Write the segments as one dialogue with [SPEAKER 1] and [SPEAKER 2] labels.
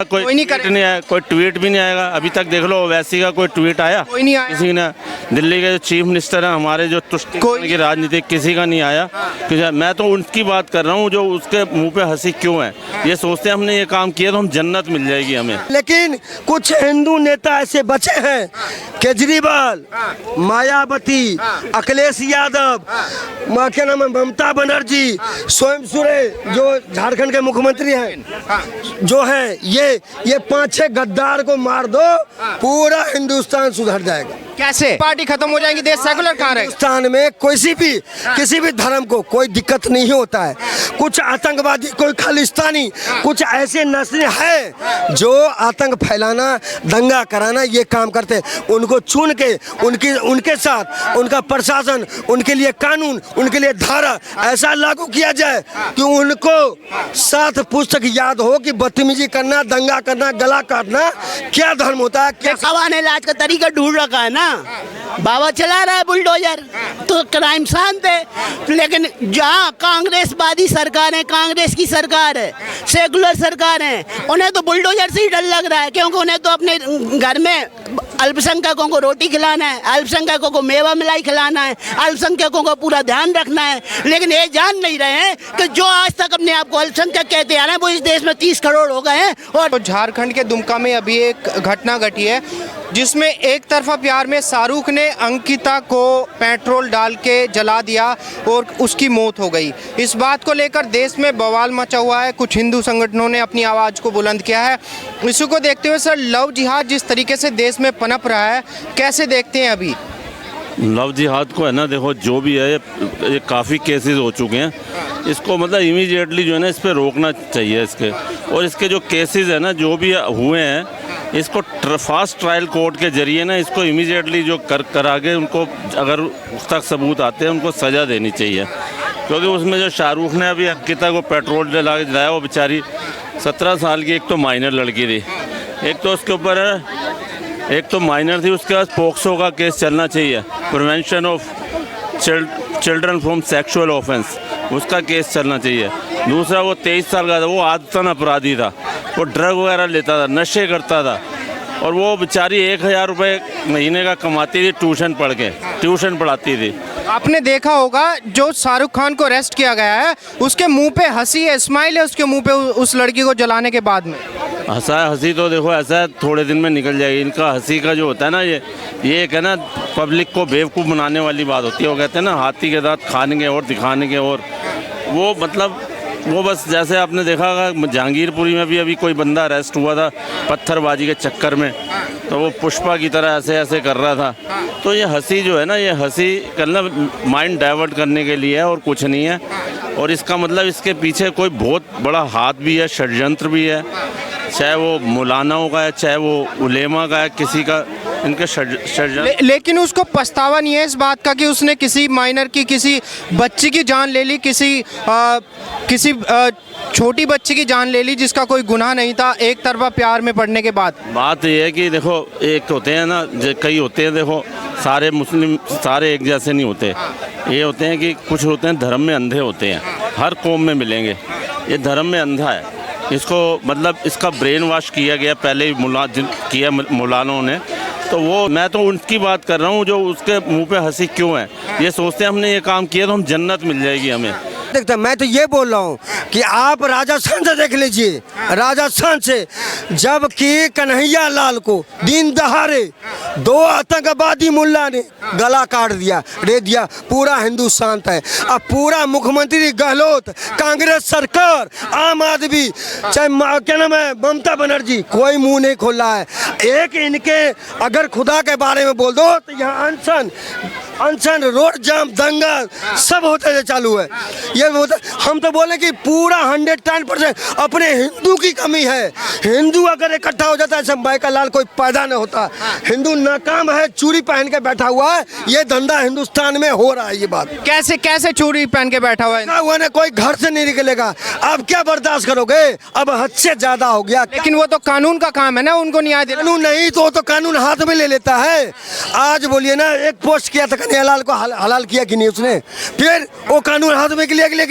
[SPEAKER 1] कोई नहीं आया, कोई ट्वीट भी नहीं आएगा अभी तक। देख लो ओवैसी का कोई ट्वीट आया?
[SPEAKER 2] कोई नहीं आया।
[SPEAKER 1] किसी ने, दिल्ली के जो चीफ मिनिस्टर हैं हमारे, जो तुष्टिकरण की राजनीति, किसी का नहीं आया। मैं तो उनकी बात कर रहा हूँ जो उसके मुंह पे हंसी क्यों है। ये सोचते हैं हमने ये काम किया तो हम जन्नत मिल जाएगी हमें।
[SPEAKER 3] लेकिन कुछ हिंदू नेता ऐसे बचे हैं, केजरीवाल, मायावती, अखिलेश यादव, क्या नाम है, ममता बनर्जी, स्वयं सुरे जो झारखंड के मुख्यमंत्री हैं, जो है ये 5-6 गद्दार को मार दो, पूरा हिंदुस्तान सुधर जाएगा।
[SPEAKER 2] कैसे पार्टी खत्म हो जाएगी, देश सेकुलर कहाँ रहेगा?
[SPEAKER 3] हिंदुस्तान में किसी भी धर्म को कोई दिक्कत नहीं होता है। कुछ आतंकवादी, कोई खालिस्तानी, कुछ ऐसे नस्ल है जो आतंक फैलाना, दंगा कराना ये काम करते हैं। उनको चुन के उनके साथ उनका प्रशासन, उनके लिए कानून, उनके लिए धारा ऐसा लागू किया जाए कि उनको 7 पुस्तक याद हो कि बदतमीजी करना, दंगा करना, गला काटना क्या धर्म होता है, क्या
[SPEAKER 4] हवा ने इलाज का तरीका ढूंढ रखा है ना। बाबा चला रहा है बुलडोजर, तो क्राइम शांत है। लेकिन जहाँ कांग्रेसवादी सरकार है, कांग्रेस की सरकार है, सेकुलर सरकार है, उन्हें तो बुलडोजर से ही डर लग रहा है, क्योंकि उन्हें तो अपने घर में अल्पसंख्यकों को रोटी खिलाना है, अल्पसंख्यकों को मेवा मिलाई खिलाना है, अल्पसंख्यकों को पूरा ध्यान रखना है। लेकिन ये जान नहीं रहे हैं कि जो आज तक अपने आप को अल्पसंख्यक कहते आ रहे हैं वो इस देश में 30 करोड़ हो गए हैं। और
[SPEAKER 2] तो झारखंड के दुमका में अभी एक घटना घटी है जिसमें एक तरफा प्यार में शाहरुख ने अंकिता को पेट्रोल डाल के जला दिया और उसकी मौत हो गई। इस बात को लेकर देश में बवाल मचा हुआ है। कुछ हिंदू संगठनों ने अपनी आवाज़ को बुलंद किया है। इसी को देखते हुए सर, लव जिहाद जिस तरीके से देश में पनप रहा है, कैसे देखते हैं अभी?
[SPEAKER 1] लव जिहाद को है ना, देखो जो भी है ये काफ़ी केसेस हो चुके हैं। इसको मतलब इमीडिएटली जो है ना इस पर रोकना चाहिए इसके। और इसके जो केसेस है ना जो भी हुए हैं, इसको फास्ट ट्रायल कोर्ट के जरिए ना इसको इमीडिएटली जो करा के उनको, अगर तक सबूत आते हैं, उनको सज़ा देनी चाहिए। क्योंकि उसमें जो शाहरुख ने अभी अंकिता को पेट्रोल जलाया, वो बेचारी 17 साल की एक तो माइनर लड़की थी, एक तो उसके ऊपर एक तो माइनर थी, उसके बाद पोक्सो का केस चलना चाहिए, prevention of children from sexual offence, उसका केस चलना चाहिए। दूसरा वो 23 साल का था, वो आदतन अपराधी था, वो ड्रग वगैरह लेता था, नशे करता था, और वो बेचारी 1000 रुपये महीने का कमाती थी, ट्यूशन पढ़ाती थी।
[SPEAKER 2] आपने देखा होगा जो शाहरुख खान को अरेस्ट किया गया है, उसके मुंह पे हंसी है, स्माइल है उसके मुंह पे उस लड़की को जलाने के बाद में।
[SPEAKER 1] हंसी तो देखो ऐसा है थोड़े दिन में निकल जाएगी। इनका हंसी का जो होता है ना, ये एक है ना, पब्लिक को बेवकूफ़ बनाने वाली बात होती है। वो कहते हैं ना, हाथी के दांत खाने और दिखाने के, और वो मतलब वो बस जैसे आपने देखा होगा जहांगीरपुरी में भी अभी कोई बंदा अरेस्ट हुआ था पत्थरबाजी के चक्कर में, तो वो पुष्पा की तरह ऐसे ऐसे कर रहा था। तो ये हंसी जो है ना, ये हंसी करना माइंड डाइवर्ट करने के लिए है और कुछ नहीं है। और इसका मतलब इसके पीछे कोई बहुत बड़ा हाथ भी है, षड्यंत्र भी है, चाहे वो मौलानाओं का है, चाहे वो उलेमा का है, किसी का इनके षड्यंत्र।
[SPEAKER 2] लेकिन उसको पछतावा नहीं है इस बात का कि उसने किसी माइनर की, किसी बच्ची की जान ले ली, किसी छोटी बच्ची की जान ले ली जिसका कोई गुनाह नहीं था, एक तरफा प्यार में पड़ने के बाद।
[SPEAKER 1] बात यह है कि देखो, एक होते हैं ना, कई होते हैं, देखो सारे मुस्लिम सारे एक जैसे नहीं होते। ये होते हैं कि कुछ होते हैं धर्म में अंधे होते हैं, हर कौम में मिलेंगे। ये धर्म में अंधा है, इसको मतलब इसका ब्रेन वॉश किया गया पहले ही किया मौलानों ने। तो वो मैं तो उनकी बात कर रहा हूँ जो उसके मुंह पे हंसी क्यों है। ये सोचते हैं हमने ये काम किया तो हम जन्नत मिल जाएगी हमें।
[SPEAKER 3] देखते मैं तो ये बोल रहा हूँ कि आप राजस्थान से देख लीजिए, राजस्थान से जबकि कन्हैया लाल को दिन दहाड़े 2 आतंकवादी मुल्ला ने गला काट दिया, दे दिया, पूरा हिंदू शांत है। अब पूरा मुख्यमंत्री गहलोत, कांग्रेस सरकार, आम आदमी, चाहे क्या नाम है, ममता बनर्जी, कोई मुंह नहीं खोल रहा है। एक इनके अगर खुदा के बारे में बोल दो तो यहाँ अनशन, रोड जाम, दंगा सब होते थे चालू है। ये हम तो बोले कि पूरा 110% अपने हिंदू की कमी है। हिंदू अगर इकट्ठा हो जाता है सब माइका लाल कोई पैदा नहीं होता। हिंदू नाकाम है, चूड़ी पहन के बैठा हुआ है, ये धंधा हिंदुस्तान में हो रहा है। ये बात
[SPEAKER 2] कैसे चूड़ी पहन के बैठा हुआ है?
[SPEAKER 3] हुआ ने कोई घर से नहीं निकलेगा। अब क्या बर्दाश्त करोगे? अब हद से ज्यादा हो गया।
[SPEAKER 2] लेकिन वो तो कानून का काम है ना, उनको न्याय देना।
[SPEAKER 3] कानून नहीं तो कानून हाथ में ले लेता है। आज बोलिए ना, एक पोस्ट किया था कन्हैयालाल को हलाल किया कि नहीं उसने? फिर वो कानून हाथ में लिया कि लिया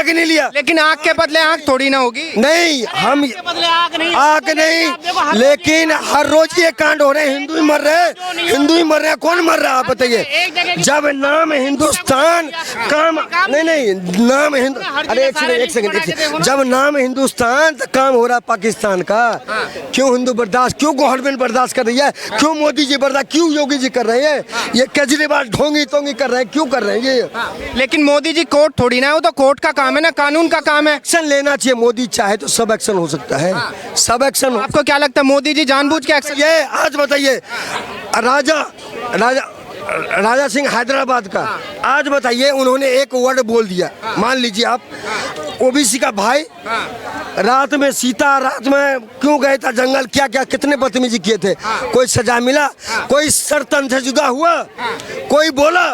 [SPEAKER 3] कि नहीं लिया?
[SPEAKER 2] लेकिन आंख के बदले आंख थोड़ी ना होगी।
[SPEAKER 3] नहीं, हम आग नहीं, लेकिन हर रोज ये कांड हो रहे हैं। हिंदू ही मर रहे हैं। कौन मर रहा है आप बताइए? जब नाम हिंदुस्तान काम नहीं नाम हिंदू, अरे एक सेकंड, जब नाम हिंदुस्तान तो काम हो रहा है पाकिस्तान का। क्यों हिंदू बर्दाश्त, क्यों गवर्नमेंट बर्दाश्त कर रही है? क्यों मोदी जी बर्दाश्त, क्यों योगी जी कर रहे हैं? ये केजरीवाल ढोंगी टोंगी कर रहे हैं, क्यों कर रहे हैं ये?
[SPEAKER 2] लेकिन मोदी जी कोर्ट थोड़ी ना है, वो तो कोर्ट का काम है ना, कानून का काम है।
[SPEAKER 3] एक्शन लेना चाहिए। मोदी चाहे तो सब एक्शन हो सकता है, सब एक्शन।
[SPEAKER 2] आपको क्या लगता है मोदी जी जानबूझ के एक्शन?
[SPEAKER 3] ये आज बताइए, राजा सिंह हैदराबाद का, आज बताइए उन्होंने एक वर्ड बोल दिया। मान लीजिए आप ओबीसी का भाई, रात में सीता, रात में क्यों गए था जंगल, क्या क्या कितने बदतमीजी किए थे, कोई सजा मिला? कोई सर तन से जुदा हुआ? कोई बोला?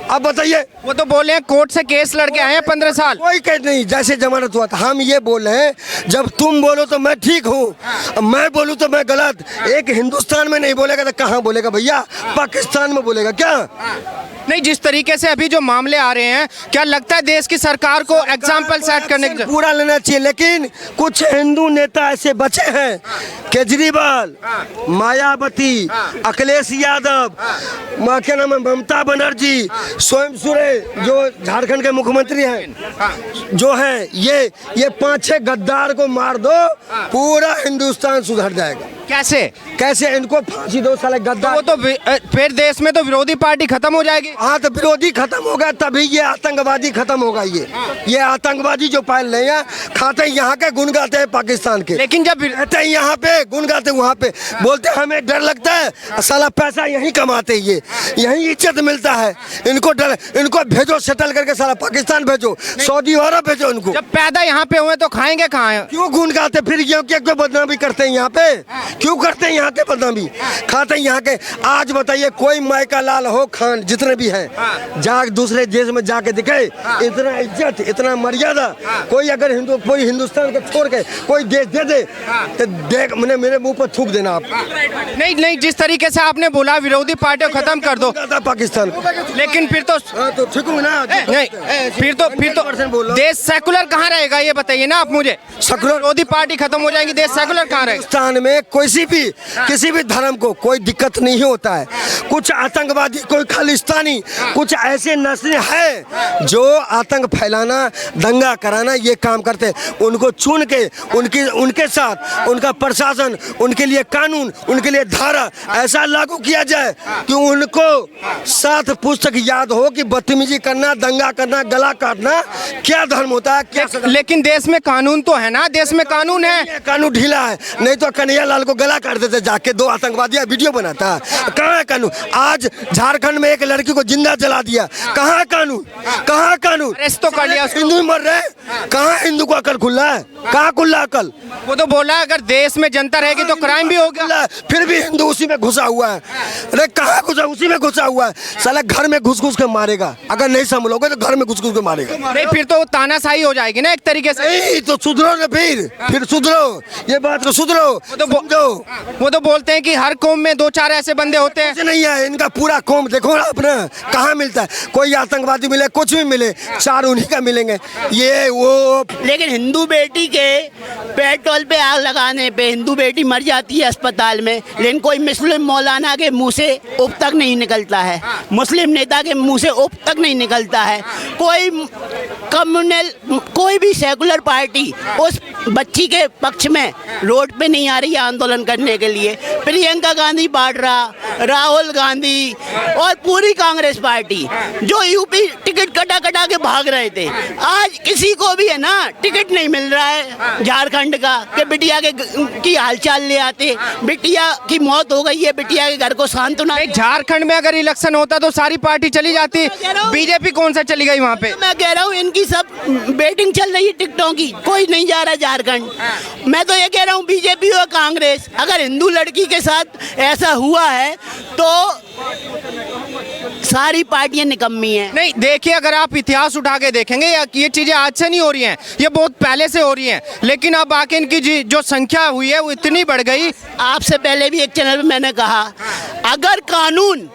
[SPEAKER 3] अब बताइए।
[SPEAKER 2] वो तो बोले हैं कोर्ट से केस लड़के आए हैं 15 साल।
[SPEAKER 3] कोई कैद नहीं, जैसे जमानत हुआ था। हम ये बोल रहे हैं, जब तुम बोलो तो मैं ठीक हूँ, मैं बोलूँ तो मैं गलत। एक हिंदुस्तान में नहीं बोलेगा तो कहाँ बोलेगा भैया? पाकिस्तान में बोलेगा क्या?
[SPEAKER 2] नहीं, जिस तरीके से अभी जो मामले आ रहे हैं, क्या लगता है देश की सरकार को एग्जाम्पल सेट करने की
[SPEAKER 3] पूरा लेना चाहिए। लेकिन कुछ हिंदू नेता ऐसे बचे हैं, केजरीवाल, मायावती, अखिलेश यादव, क्या नाम है, ममता बनर्जी, स्वयं सुरे जो झारखंड के मुख्यमंत्री हैं, जो हैं ये 5-6 गद्दार को मार दो, पूरा हिंदुस्तान सुधर जाएगा।
[SPEAKER 2] कैसे
[SPEAKER 3] इनको फांसी दो साले गद्दार।
[SPEAKER 2] तो फिर देश में तो विरोधी पार्टी खत्म हो जाएगी।
[SPEAKER 3] हाँ, तो विरोधी खत्म होगा तभी ये आतंकवादी खत्म होगा। ये आतंकवादी जो पाल रहे हैं, खाते यहाँ के गुण गाते हैं पाकिस्तान के,
[SPEAKER 2] लेकिन जब
[SPEAKER 3] रहते हैं यहाँ पे, गुण गाते वहाँ पे, बोलते हमें डर लगता है, साला पैसा यहीं कमाते, ये यहीं इज्जत मिलता है। इनको डर, इनको भेजो सेटल करके, साला पाकिस्तान भेजो, सऊदी अरब भेजो इनको।
[SPEAKER 2] जब पैदा यहाँ पे हुए तो खाएंगे कहाँ?
[SPEAKER 3] क्यों गुण गाते फिर? क्यों बदनामी करते हैं यहाँ पे? क्यों करते हैं यहाँ के बदनामी? खाते हैं यहाँ के। आज बताइए कोई मायका लाल हो, खान जितने भी हैं, जाग दूसरे देश में जाके दिखे, इतना इज्जत, इतना मर्यादा, कोई अगर कोई हिंदुस्तान को छोड़ के कोई देश दे दे तो देख, मेरे मुंह पर थूक देना आप।
[SPEAKER 2] नहीं, जिस तरीके से आपने बोला विरोधी पार्टियों खत्म कर दो
[SPEAKER 3] पाकिस्तान को,
[SPEAKER 2] लेकिन फिर तो
[SPEAKER 3] ठीक हूँ ना?
[SPEAKER 2] नहीं, फिर तो देश सेकुलर कहाँ रहेगा ये बताइए ना आप मुझे।
[SPEAKER 3] सेकुलर
[SPEAKER 2] विरोधी पार्टी खत्म हो जाएगी, देश सेकुलर कहाँ रहेगा?
[SPEAKER 3] हिंदुस्तान में किसी भी धर्म को कोई दिक्कत नहीं होता है। कुछ आतंकवादी, कोई खालिस्तानी, कुछ ऐसे नस्लें हैं जो आतंक फैलाना, दंगा कराना ये काम करते हैं। उनको चुन के उनके साथ उनका प्रशासन, उनके लिए कानून, उनके लिए धारा ऐसा लागू किया जाए कि उनको 7 पुस्तक याद हो कि बदतमीजी करना, दंगा करना, गला काटना क्या धर्म होता है, क्या।
[SPEAKER 2] लेकिन देश में कानून तो है ना, देश में कानून है।
[SPEAKER 3] कानून ढीला है, नहीं तो कन्हैयालाल को गला काट देते जाके, 2 आतंकवादी वीडियो बनाता। कहाँ है कानून? आज झारखंड में एक लड़की को जिंदा जला दिया, कहाँ कानून? कहाँ कानून?
[SPEAKER 2] अरेस्ट तो कर लिया।
[SPEAKER 3] हिंदू मर रहे, कहाँ हिंदू को अकल खुला है? कहाँ खुला अकल?
[SPEAKER 2] वो तो बोला अगर देश में जनता रहेगी तो क्राइम भी होगा,
[SPEAKER 3] फिर भी हिंदू उसी में घुसा हुआ है। अरे कहाँ घुसा? उसी में घुसा हुआ है। साला घर में घुस के मारेगा, अगर नहीं संभलोगे तो घर में घुस के मारेगा।
[SPEAKER 2] नहीं, फिर तो तानाशाही हो जाएगी ना एक तरीके से।
[SPEAKER 3] नहीं तो सुधरो ना, फिर सुधरो, ये बात को सुधरो।
[SPEAKER 2] वो तो बोलते हैं कि हर कौम में 2-4 ऐसे बंदे होते हैं।
[SPEAKER 3] ऐसे नहीं है, इनका पूरा कौम देखो ना अपना, कहाँ मिलता है? कोई आतंकवादी मिले, कुछ भी मिले, 4 उन्हीं का मिलेंगे, ये वो।
[SPEAKER 4] लेकिन हिंदू बेटी के पेट्रोल पे आग लगाने पे हिंदू बेटी मर जाती है अस्पताल में, लेकिन कोई मुस्लिम मौलाना के मुंह से उप तक नहीं निकलता है, मुस्लिम नेता के मुंह से उप तक नहीं निकलता है। कोई कम्युनल, कोई भी सेकुलर पार्टी उस बच्ची के पक्ष में रोड पे नहीं आ रही है आंदोलन करने के लिए। प्रियंका गांधी वाड्रा, राहुल गांधी और पूरी कांग्रेस पार्टी जो यूपी टिकट कटा के भाग रहे थे, आज किसी को भी है ना टिकट नहीं मिल रहा है झारखंड का कि बिटिया की हालचाल ले आते। बिटिया की मौत हो गई है, बिटिया के घर को सांत्वना।
[SPEAKER 2] झारखंड में अगर इलेक्शन होता तो सारी पार्टी चली जाती, बीजेपी कौन सा चली गई वहाँ पे?
[SPEAKER 4] मैं कह रहा हूँ इनकी सब बेटिंग चल रही है टिकटों की, कोई नहीं जा रहा झारखंड। मैं तो ये कह रहा हूँ बीजेपी और कांग्रेस, अगर हिंदू लड़की के साथ ऐसा हुआ है तो सारी पार्टियां निकम्मी हैं।
[SPEAKER 2] नहीं, देखिए अगर आप इतिहास उठा के देखेंगे, ये चीजें आज से नहीं हो रही हैं, ये बहुत पहले से हो रही हैं, लेकिन अब आके इनकी जो संख्या हुई है वो इतनी बढ़ गई।
[SPEAKER 4] आपसे पहले भी एक चैनल पे मैंने कहा, अगर कानून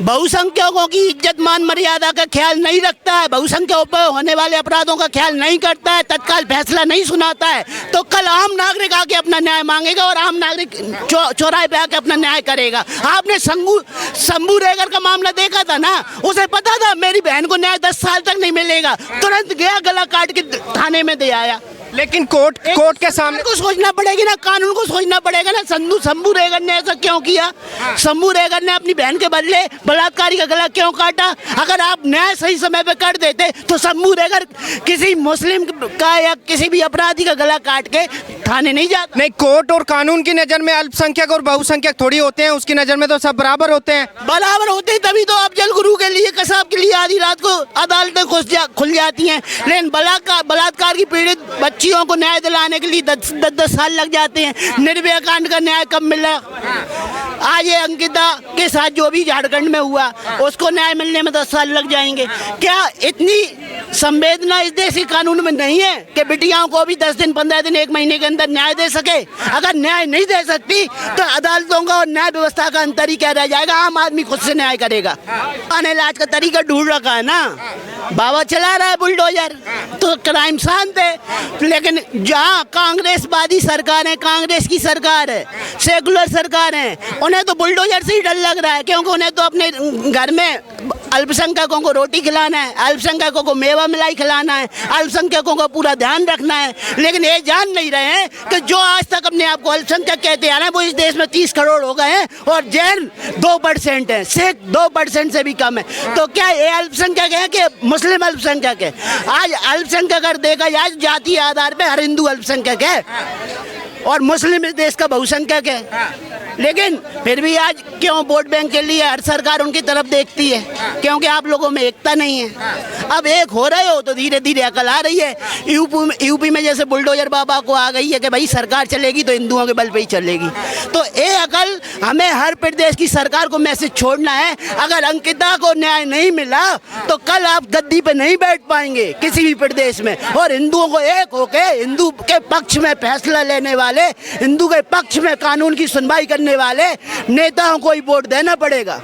[SPEAKER 4] बहुसंख्यकों की इज्जत मान मर्यादा का ख्याल नहीं रखता है, बहुसंख्यकों पर होने वाले अपराधों का ख्याल नहीं करता है, तत्काल फैसला नहीं सुनाता है, तो कल आम नागरिक आके अपना न्याय मांगेगा और आम नागरिक चौराहे पे आके अपना न्याय करेगा। आपने शंभू रेगर का मामला देखा था ना, उसे पता था मेरी बहन को न्याय 10 साल तक नहीं मिलेगा, तुरंत गया गला काट के थाने में दे आया।
[SPEAKER 2] लेकिन कोर्ट के सामने
[SPEAKER 4] को सोचना पड़ेगी ना, कानून को सोचना पड़ेगा ना। शंभू रेगर ने ऐसा क्यों किया? शंभू रेगर ने अपनी बहन के बदले बलात्कारी का गला क्यों काटा? अगर आप न्याय सही समय पे कर देते तो शंभू रेगर किसी मुस्लिम का या किसी भी अपराधी का गला काट के थाने नहीं जाता।
[SPEAKER 2] नहीं, कोर्ट और कानून की नजर में अल्पसंख्यक और बहुसंख्यक थोड़ी होते हैं, उसकी नजर में तो सब बराबर होते हैं।
[SPEAKER 4] बराबर होते ही तभी तो अफजल गुरु के लिए, कसाब के लिए आधी रात को अदालतें खुल जाती हैं, लेकिन बलात्कार की पीड़ित बच्चियों को न्याय दिलाने के लिए 10 साल लग जाते हैं। निर्भया कांड का न्याय कब मिला? आज ये अंकिता के साथ जो भी झारखंड में हुआ उसको न्याय मिलने में 10 साल लग जाएंगे। क्या इतनी संवेदना इस देश के कानून में नहीं है कि बिटियाओं को भी 10 दिन 15 दिन 1 महीने के अंदर न्याय दे सके? अगर न्याय नहीं दे सकती तो अदालतों का और न्याय व्यवस्था का अंतर ही क्या रह जाएगा? आम आदमी खुद से न्याय करेगा। आने इलाज का तरीका ढूंढ रखा है ना, बाबा चला रहा है बुलडोजर, तो क्राइम शांत है। लेकिन जहाँ कांग्रेसवादी सरकार है, कांग्रेस की सरकार है, सेकुलर सरकार है, उन्हें तो बुलडोजर से ही डर लग रहा है, क्योंकि उन्हें तो अपने घर में अल्पसंख्यकों को रोटी खिलाना है, अल्पसंख्यकों को मेवा मिलाई खिलाना है, अल्पसंख्यकों का पूरा ध्यान रखना है। लेकिन ये जान नहीं रहे हैं कि जो आज तक अपने आप को अल्पसंख्यक कहते आ रहे हैं वो इस देश में 30 करोड़ हो गए हैं और जैन 2% है, सिख 2% से भी कम है। तो क्या ये अल्पसंख्यक है कि मुस्लिम अल्पसंख्यक है? आज अल्पसंख्यक अगर देखा जाए जातीय आधार पे हर हिंदू अल्पसंख्यक है और मुस्लिम इस देश का बहुसंख्यक है। लेकिन फिर भी आज क्यों वोट बैंक के लिए हर सरकार उनकी तरफ देखती है? क्योंकि आप लोगों में एकता नहीं है। अब एक हो रहे हो तो धीरे धीरे अकल आ रही है। यूपी में जैसे बुलडोजर बाबा को आ गई है कि भाई सरकार चलेगी तो हिंदुओं के बल पे ही चलेगी। तो ये अकल हमें हर प्रदेश की सरकार को मैसेज छोड़ना है। अगर अंकिता को न्याय नहीं मिला तो कल आप गद्दी पे नहीं बैठ पाएंगे किसी भी प्रदेश में। और हिंदुओं को एक होके हिंदू के पक्ष में फैसला लेने वाले, हिंदू के पक्ष में कानून की सुनवाई करने वाले नेताओं को ही वोट देना पड़ेगा।